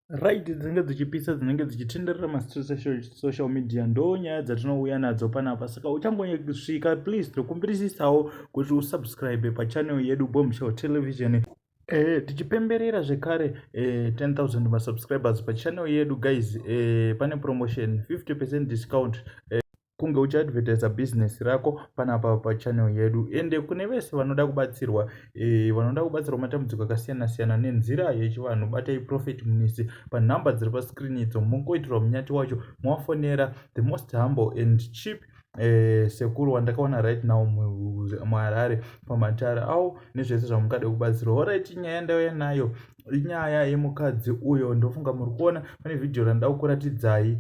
right dzinenge dzichipisa dzinenge dzichitenderera masocial media ndo nyaya dzatinouya nadzo panapa. Saka uchangosvika please tokumbirisisawo kuti usubscribe pachannel yedu Bombshell Television. Tichipemberera zvekare 10,000 masubscribers pachannel yedu guys. Pane promotion 50% discount kunge uchiadvertisa business rako panapa pachannel yedu. Ende kune vese vanoda kubatsirwa matambudziko akasiyana-siyana nenzira yechivanhu, batai profit munisi panhamba dziri pascreen idzo. Mungoitirwa munyati wacho mwafonera the most humble and cheap sekuru wandakaona right now muHarare pamatara au nezvese zvamungada kubatsirwa. Alright, nyaya ndauya nayo inyaya yemukadzi uyo. Ndofunga muri kuona pane vhidhio randida kukuratidzai.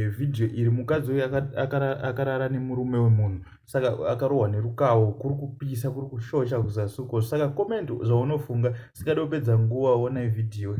Vhidhio iri mukadzi uyu akarara nemurume wemunhu, saka akarohwa nerukawo, kuri kupisa, kuri kushosha kuzasi uko. Saka comment zvaunofunga, sikada kupedza nguva, onai vhidhio.